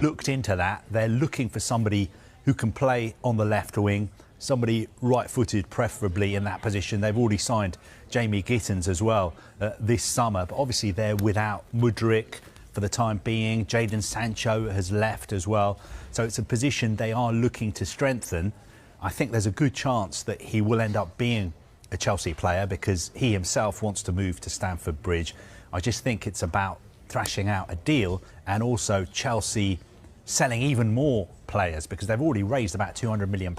looked into that. They're looking for somebody who can play on the left wing, somebody right-footed preferably in that position. They've already signed Jamie Gittins as well this summer, but obviously they're without Mudryk for the time being. Jadon Sancho has left as well. So it's a position they are looking to strengthen. I think there's a good chance that he will end up being a Chelsea player because he himself wants to move to Stamford Bridge. I just think it's about thrashing out a deal and also Chelsea selling even more players because they've already raised about £200 million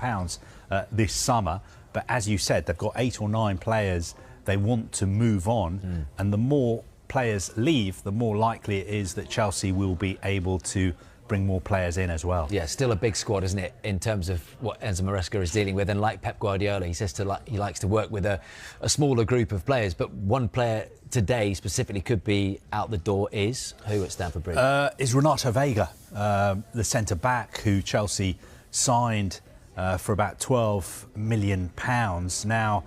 this summer. But as you said, they've got 8 or 9 players they want to move on. And the more players leave, the more likely it is that Chelsea will be able to bring more players in as well. Yeah, still a big squad, isn't it, in terms of what Enzo Maresca is dealing with. And like Pep Guardiola, he says he likes to work with a smaller group of players. But one player today specifically could be out the door is who at Stamford Bridge? Is Renato Vega, the centre-back who Chelsea signed for about £12 million. Now,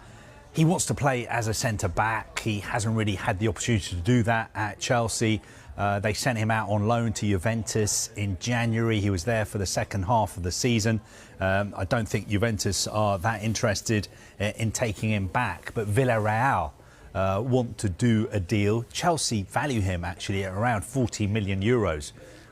he wants to play as a centre-back. He hasn't really had the opportunity to do that at Chelsea. They sent him out on loan to Juventus in January. He was there for the second half of the season. I don't think Juventus are that interested in taking him back, but Villarreal want to do a deal. Chelsea value him actually at around €40 million,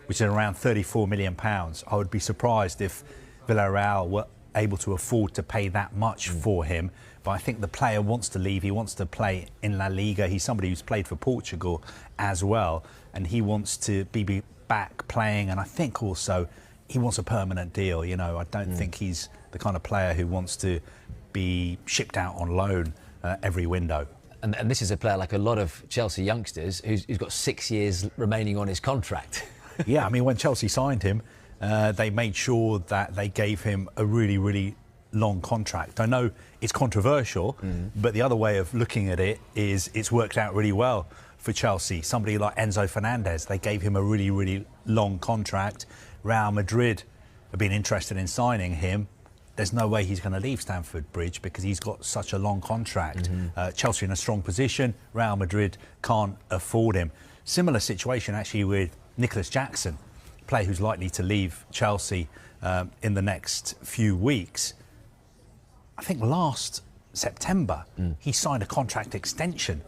which is around £34 million. I would be surprised if Villarreal were able to afford to pay that much for him. But I think the player wants to leave. He wants to play in La Liga. He's somebody who's played for Portugal as well. And he wants to be back playing. And I think also he wants a permanent deal. You know, I don't think he's the kind of player who wants to be shipped out on loan every window. And this is a player like a lot of Chelsea youngsters who's got 6 years remaining on his contract. Yeah, I mean, when Chelsea signed him, they made sure that they gave him a really, really long contract. I know it's controversial, but the other way of looking at it is it's worked out really well for Chelsea. Somebody like Enzo Fernandez, they gave him a really, really long contract. Real Madrid have been interested in signing him. There's no way he's going to leave Stamford Bridge because he's got such a long contract. Chelsea in a strong position. Real Madrid can't afford him. Similar situation actually with Nicholas Jackson, a player who's likely to leave Chelsea in the next few weeks. I think last September, he signed a contract extension.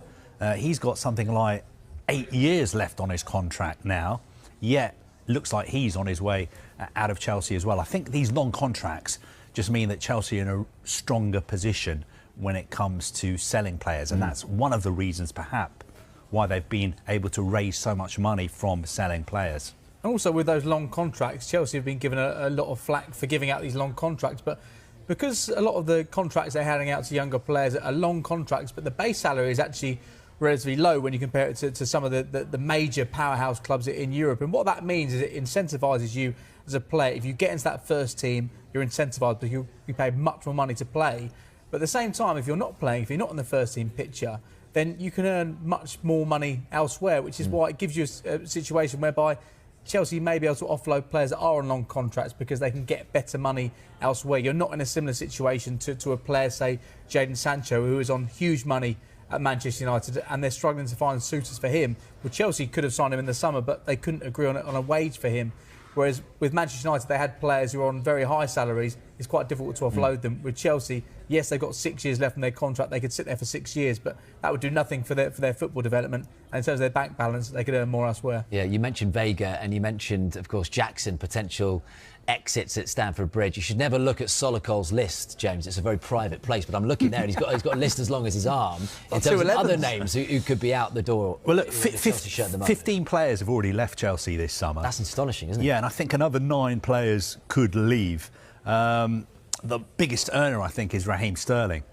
He's got something like 8 years left on his contract now, yet looks like he's on his way out of Chelsea as well. I think these long contracts just mean that Chelsea are in a stronger position when it comes to selling players, and that's one of the reasons, perhaps, why they've been able to raise so much money from selling players. And also with those long contracts, Chelsea have been given a lot of flack for giving out these long contracts, but because a lot of the contracts they're handing out to younger players are long contracts, but the base salary is actually relatively low when you compare it to some of the major powerhouse clubs in Europe. And what that means is it incentivises you as a player. If you get into that first team, you're incentivised because you'll be paid much more money to play. But at the same time, if you're not playing, if you're not in the first team picture, then you can earn much more money elsewhere, which is why it gives you a situation whereby Chelsea may be able to offload players that are on long contracts because they can get better money elsewhere. You're not in a similar situation to a player, say, Jadon Sancho, who is on huge money at Manchester United, and they're struggling to find suitors for him. Well, Chelsea could have signed him in the summer, but they couldn't agree on a wage for him. Whereas with Manchester United, they had players who are on very high salaries. It's quite difficult to offload them. With Chelsea, yes, they've got 6 years left in their contract. They could sit there for 6 years, but that would do nothing for their football development. And in terms of their bank balance, they could earn more elsewhere. Yeah, you mentioned Vega and you mentioned, of course, Jackson, potential exits at Stamford Bridge. You should never look at Solicol's list, James. It's a very private place, but I'm looking there and he's got a list as long as his arm in terms of other names who could be out the door. Well, look, 15 players have already left Chelsea this summer. That's astonishing, isn't it? Yeah, and I think another 9 players could leave. The biggest earner, I think, is Raheem Sterling.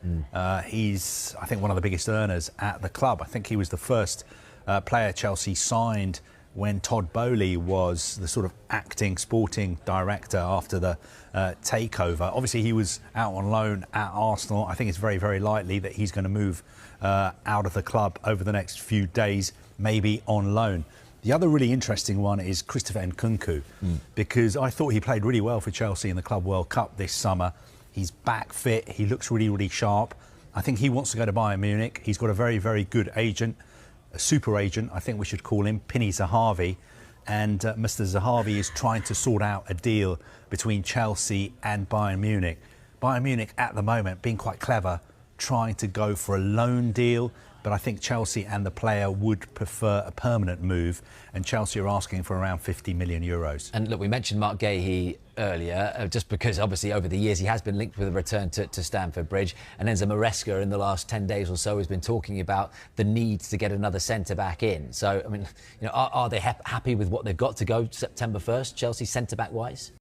He's, I think, one of the biggest earners at the club. I think he was the first player Chelsea signed when Todd Boehly was the sort of acting sporting director after the takeover. Obviously, he was out on loan at Arsenal. I think it's very, very likely that he's going to move out of the club over the next few days, maybe on loan. The other really interesting one is Christopher Nkunku, because I thought he played really well for Chelsea in the Club World Cup this summer. He's back fit. He looks really, really sharp. I think he wants to go to Bayern Munich. He's got a very, very good agent, a super agent, I think we should call him, Pinny Zahavi. and Mr. Zahavi is trying to sort out a deal between Chelsea and Bayern Munich. Bayern Munich at the moment being quite clever, trying to go for a loan deal, but I think Chelsea and the player would prefer a permanent move, and Chelsea are asking for around 50 million euros. And look, we mentioned Mark Gahey earlier, just because obviously over the years he has been linked with a return to Stamford Bridge, and Enzo Maresca in the last 10 days or so has been talking about the need to get another centre-back in. So, I mean, are they happy with what they've got to go September 1st, Chelsea centre-back wise?